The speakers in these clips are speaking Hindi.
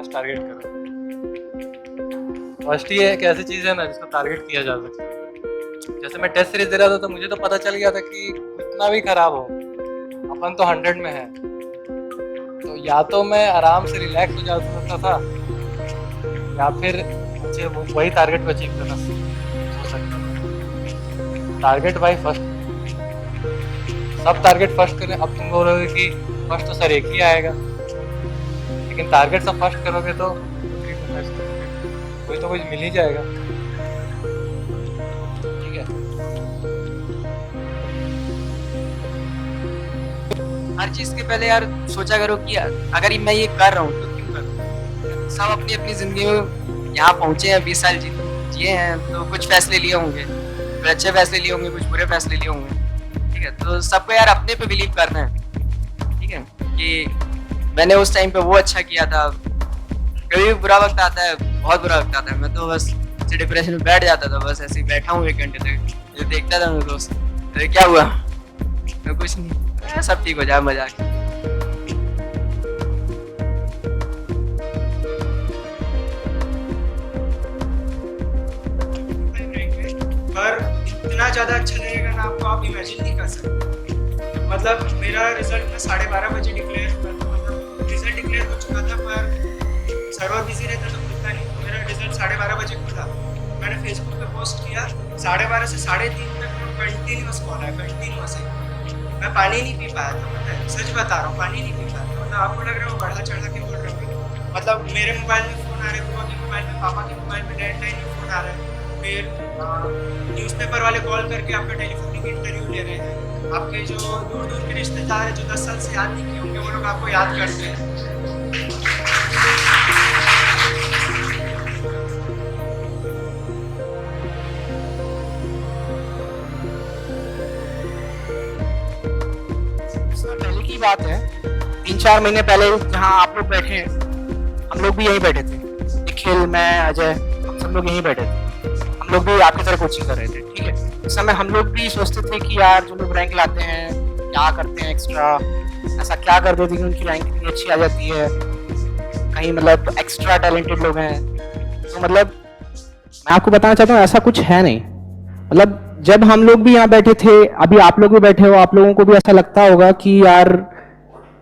मस्ट टारगेट करो। फर्स्ट ही एक ऐसी चीज़ है ना जिसको टारगेट किया जा सकता है। जैसे मैं टेस्ट सीरीज दे रहा था तो मुझे तो पता चल गया था कि कितना भी खराब हो अपन तो 100 में है, तो या तो मैं आराम से रिलैक्स हो जा सकता था या फिर मुझे वही टारगेट को अचीव करना हो सकता था। टारगेट भाई फर्स्ट, सब टारगेट फर्स्ट करें। अब तुम बोलोगे कि फर्स्ट तो सर एक ही आएगा, लेकिन टारगेट सब फर्स्ट करोगे तो कोई तो कुछ मिल ही जाएगा। ठीक है, हर चीज के पहले यार सोचा करो कि यार अगर मैं ये कर रहा हूँ तो क्यों कर रहा हूँ। सब अपनी अपनी जिंदगी में यहाँ पहुंचे हैं, 20 साल जिए हैं, तो कुछ फैसले लिए होंगे, कुछ अच्छे फैसले लिए होंगे, कुछ बुरे फैसले लिए होंगे। ठीक है, तो सबको यार अपने पे बिलीव करना है। ठीक है, कि मैंने उस टाइम पे वो अच्छा किया था। कभी भी बुरा वक्त आता है, बहुत बुरा वक्त आता है, मैं तो बस डिप्रेशन में बैठ जाता था, बस ऐसे ही बैठा हूँ 1 घंटे तक, जो देखता था मेरे दोस्त, अरे क्या हुआ, मैं कुछ नहीं, सब ठीक हो जाए, मजाक। पर इतना ज़्यादा अच्छा लगेगा ना आपको, आप इमेजिन नहीं कर सकते। मतलब मेरा रिजल्ट मैं 12:30 बजे डिक्लेयर हुआ था, मतलब रिजल्ट डिक्लेयर हो चुका था पर सर्वर बिजी रहता तो खुलता नहीं, तो मेरा रिजल्ट 12:30 बजे खुला। मैंने फेसबुक पे पोस्ट किया, 12:30 से 3:30 तक कंटिन्यूस कॉल है, कंटिन्यूस है। मैं पानी नहीं पी पाया था, पता है, सच बता रहा हूँ, पानी नहीं पी पाया था। मतलब आपको लग रहा है वो बढ़ा चढ़ा के बोल रहा हूँ। मतलब मेरे मोबाइल में फ़ोन आ रहे, बुआ के मोबाइल में, पापा के मोबाइल में, लैंडलाइन में फ़ोन आ रहा है, फिर न्यूज़पेपर वाले कॉल करके आपका टेलीफोनिक इंटरव्यू ले रहे हैं। आपके जो दूर दूर के रिश्तेदार हैं जो 10 साल से याद नहीं किए होंगे, वो लोग आपको याद करते हैं। पहले की बात है, 3-4 महीने पहले जहाँ आप लोग बैठे हैं, हम लोग भी यहीं बैठे थे। निखिल, मैं, अजय, हम सब लोग यहीं बैठे थे। हम लोग भी आपकी तरह कोचिंग कर रहे थे। ठीक है, उस समय हम लोग भी सोचते थे कि यार जो लोग रैंक लाते हैं, क्या करते हैं एक्स्ट्रा, ऐसा क्या कर देते कि उनकी रैंक इतनी अच्छी आ जाती है, कहीं मतलब एक्स्ट्रा टैलेंटेड लोग हैं। तो मतलब मैं आपको बताना चाहता हूँ ऐसा कुछ है नहीं। मतलब जब हम लोग भी यहाँ बैठे थे, अभी आप लोग भी बैठे हो, आप लोगों को भी ऐसा लगता होगा कि यार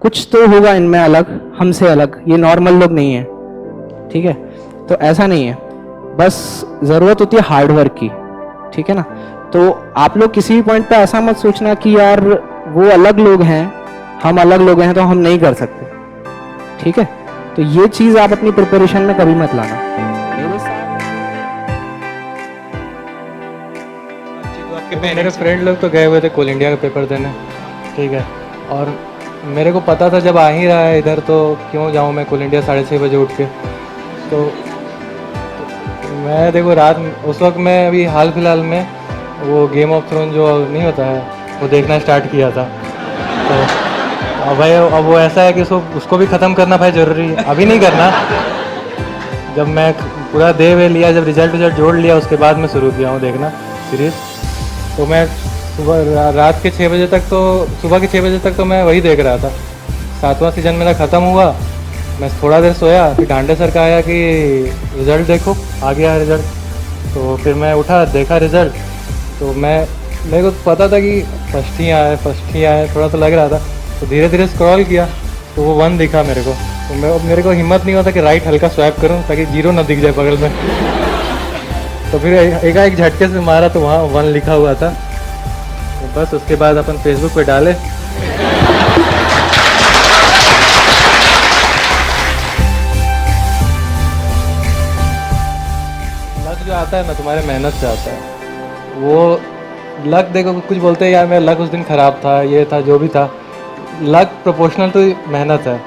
कुछ तो होगा इनमें अलग, हमसे अलग, ये नॉर्मल लोग नहीं है। ठीक है, तो ऐसा नहीं है, बस ज़रूरत होती है हार्ड वर्क की। ठीक है ना, तो आप लोग किसी भी पॉइंट पे ऐसा मत सोचना कि यार वो अलग लोग हैं, हम अलग लोग हैं तो हम नहीं कर सकते। ठीक है, तो ये चीज़ आप अपनी प्रिपरेशन में कभी मत लाना। मेरे फ्रेंड लोग तो गए हुए थे कोल इंडिया का पेपर देने। ठीक है, और मेरे को पता था जब आ ही रहा है इधर तो क्यों जाऊँ मैं कोल इंडिया 6:30 बजे उठ के। तो मैं देखो रात उस वक्त मैं अभी हाल फिलहाल में वो गेम ऑफ थ्रोन जो नहीं होता है वो देखना स्टार्ट किया था। तो अब भाई अब वो ऐसा है कि उसको भी ख़त्म करना भाई ज़रूरी है, अभी नहीं करना। जब मैं पूरा दे वे लिया, जब रिजल्ट जोड़ लिया, उसके बाद मैं शुरू किया हूँ देखना सीरीज़। तो मैं सुबह रात के 6 बजे तक, तो सुबह के 6 बजे तक तो मैं वही देख रहा था। 7वां सीज़न मेरा ख़त्म हुआ, मैं थोड़ा देर सोया, फिर डांडे सर का आया कि रिज़ल्ट देखो, आ गया रिज़ल्ट। तो फिर मैं उठा, देखा रिज़ल्ट, तो मेरे को पता था कि फर्स्ट ही आया, थोड़ा सा लग रहा था। तो धीरे धीरे स्क्रॉल किया तो वो 1 दिखा मेरे को। तो मेरे को हिम्मत नहीं होता कि राइट हल्का स्वैप करूं ताकि 0 ना दिख जाए बगल में। तो फिर एक झटके से मारा तो वहाँ 1 लिखा हुआ था। तो बस उसके बाद अपन फेसबुक पे डाले। लक जो आता है ना तुम्हारे मेहनत से आता है। वो लक देखो, कुछ बोलते हैं यार मेरा लक उस दिन ख़राब था, ये था, जो भी था। लक प्रोपोर्शनल तो मेहनत है,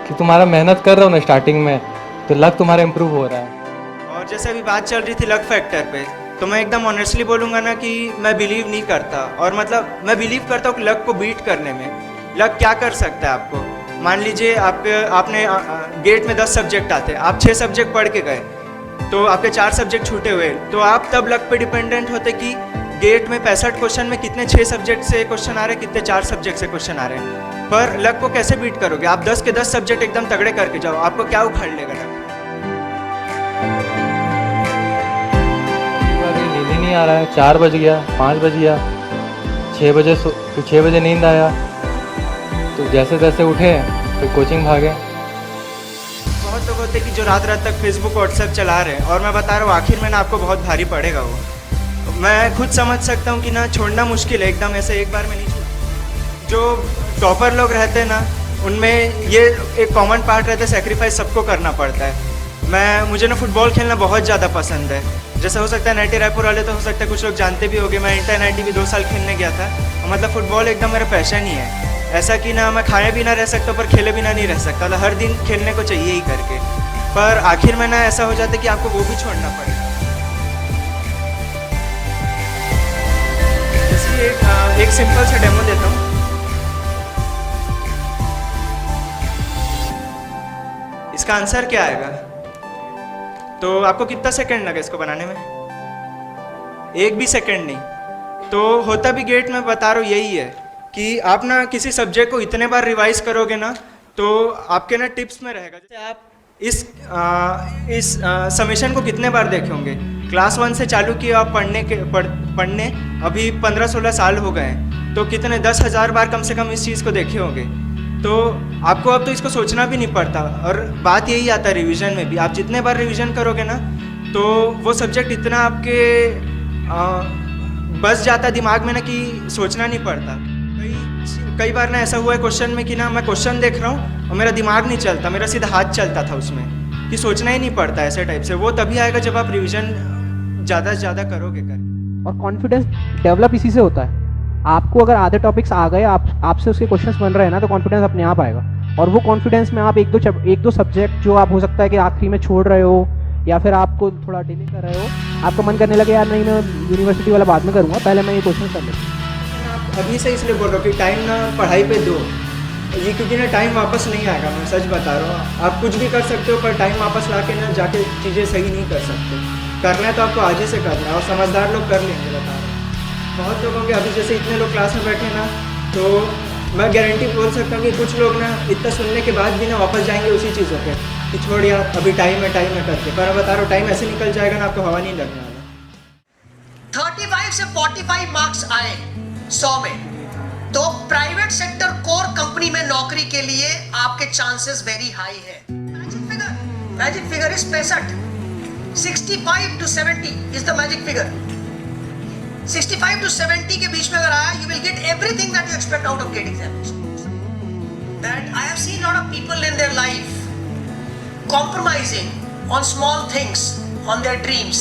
कि तुम्हारा मेहनत कर रहे हो ना स्टार्टिंग में, तो लक तुम्हारा इम्प्रूव हो रहा है। और जैसे अभी बात चल रही थी लक फैक्टर पे, तो मैं एकदम ऑनेस्टली बोलूँगा ना कि मैं बिलीव नहीं करता। और मतलब मैं बिलीव करता हूँ कि लक को बीट करने में। लक क्या कर सकता है आपको। मान लीजिए आपने गेट में 10 सब्जेक्ट आते हैं, आप 6 सब्जेक्ट पढ़ के गए, तो आपके 4 सब्जेक्ट छूटे हुए, तो आप तब लक पे डिपेंडेंट होते कि गेट में 65 क्वेश्चन में कितने 6 सब्जेक्ट से क्वेश्चन आ रहे हैं, कितने 4 सब्जेक्ट से क्वेश्चन आ रहे हैं। पर लक को कैसे बीट करोगे। आप 10 के 10 सब्जेक्ट एकदम तगड़े करके जाओ, आपको क्या उखाड़ लेगा लक। आ रहा है, 4 बज गया, 5 बज गया, 6 बजे नींद आया, तो जैसे तैसे उठे फिर कोचिंग भागे। बहुत लोग होते हैं कि जो रात रात तक फेसबुक व्हाट्सएप चला रहे हैं, और मैं बता रहा हूँ आखिर में ना आपको बहुत भारी पड़ेगा वो। मैं खुद समझ सकता हूँ कि ना छोड़ना मुश्किल है, एकदम ऐसे एक बार में नहीं छोड़। जो टॉपर लोग रहते हैं ना, उनमें ये एक कॉमन पार्ट रहता है, सेक्रीफाइस सबको करना पड़ता है। मुझे ना फुटबॉल खेलना बहुत ज़्यादा पसंद है। जैसे हो सकता है नाइटी रायपुर वाले तो हो सकता है कुछ लोग जानते भी होंगे, मैं इंटर 90 भी 2 साल खेलने गया था। मतलब फुटबॉल एकदम मेरा पैशन ही है। ऐसा कि ना मैं खाए भी ना रह सकता पर खेले भी ना नहीं रह सकता, तो हर दिन खेलने को चाहिए ही करके। पर आखिर में ना ऐसा हो जाता है कि आपको वो भी छोड़ना पड़ेगा। इसलिए एक सिंपल सा डेमो देता हूँ। इसका आंसर क्या आएगा? तो आपको कितना सेकंड लगा इसको बनाने में? एक भी सेकंड नहीं। तो होता भी गेट में बता रहा हूँ यही है कि आप ना किसी सब्जेक्ट को इतने बार रिवाइज करोगे ना, तो आपके ना टिप्स में रहेगा। जैसे आप इस समेशन को कितने बार देखे होंगे? क्लास 1 से चालू किया आप पढ़ने अभी 15-16 साल हो गए हैं, तो कितने 10,000 बार कम से कम इस चीज़ को देखे होंगे। तो आपको अब तो इसको सोचना भी नहीं पड़ता। और बात यही आता है रिवीजन में भी, आप जितने बार रिवीजन करोगे ना, तो वो सब्जेक्ट इतना आपके बस जाता दिमाग में ना कि सोचना नहीं पड़ता। कई बार ना ऐसा हुआ है क्वेश्चन में कि ना मैं क्वेश्चन देख रहा हूँ और मेरा दिमाग नहीं चलता, मेरा सीधा हाथ चलता था उसमें, कि सोचना ही नहीं पड़ता ऐसे टाइप से। वो तभी आएगा जब आप रिवीजन ज़्यादा से ज़्यादा करोगे और कॉन्फिडेंस डेवलप इसी से होता है। आपको अगर आधे टॉपिक्स आ गए, आपसे उसके क्वेश्चंस बन रहे हैं ना, तो कॉन्फिडेंस अपने आप आएगा। और वो कॉन्फिडेंस में आप एक दो सब्जेक्ट जो आप हो सकता है कि आखिरी में छोड़ रहे हो या फिर आपको थोड़ा डिले कर रहे हो, आपका मन करने लगे यार नहीं मैं यूनिवर्सिटी वाला बाद में करूँगा, पहले मैं ये क्वेश्चन कर लेता हूँ। अभी से इसलिए बोल रहा हूँ कि टाइम ना पढ़ाई पे दो, ये क्योंकि ना टाइम वापस नहीं आएगा। मैं सच बता रहा हूँ, आप कुछ भी कर सकते हो पर टाइम वापस ला के ना जाके चीज़ें सही नहीं कर सकते। करना है तो आपको आज ही से करना है, और समझदार लोग कर लेंगे, बता रहा हूँ। बहुत लोगों के अभी जैसे इतने लोग क्लास में बैठे ना, तो मैं गारंटी बोल सकता हूँ कि कुछ लोग ना इतना सुनने के बाद भी ना वापस जाएंगे उसी चीज़ों पे कि छोड़ यार अभी टाइम है करके। पर मैं बता रहा हूँ टाइम ऐसे निकल जाएगा ना, आपको हवा नहीं लगने वाला। 35 से 45 मार्क्स आए 100 में, तो प्राइवेट सेक्टर कोर कंपनी में नौकरी के लिए आपके चांसेस वेरी हाई है। Magic figure is 65। 65 to 70 is the magic figure. 65 to 70 के बीच में अगर आया, you will get everything that you expect out of GATE examination. That I have seen a lot of people in their life compromising on small things, on their dreams,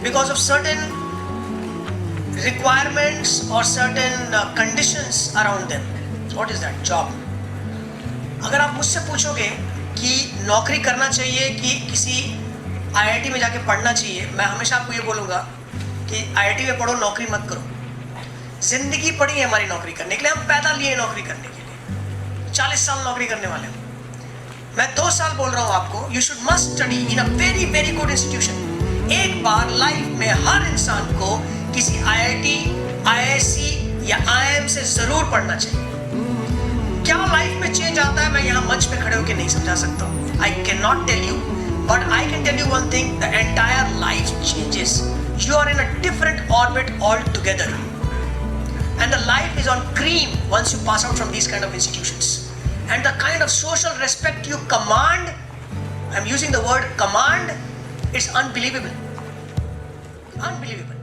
because of certain requirements or certain conditions around them. What is that? Job. अगर आप मुझसे पूछोगे कि नौकरी करना चाहिए कि किसी IIT में जाके पढ़ना चाहिए, मैं हमेशा आपको ये बोलूँगा कि IIT में पढ़ो, नौकरी मत करो। जिंदगी पड़ी है हमारी नौकरी करने के लिए, हम पैदा लिए नौकरी करने के लिए। 40 साल नौकरी करने वाले हो, मैं 2 साल बोल रहा हूँ आपको, you should must study in a very very good institution. एक बार लाइफ में हर इंसान को किसी IIT, IISc या IIM से जरूर पढ़ना चाहिए। क्या लाइफ में चेंज आता है मैं यहाँ मंच पे खड़े होकर नहीं समझा सकता हूँ। I can not tell you, but I can tell you one thing, the entire life changes. You are in a different orbit altogether, and the life is on cream once you pass out from these kind of institutions. And the kind of social respect you command, I'm using the word command, it's unbelievable. Unbelievable.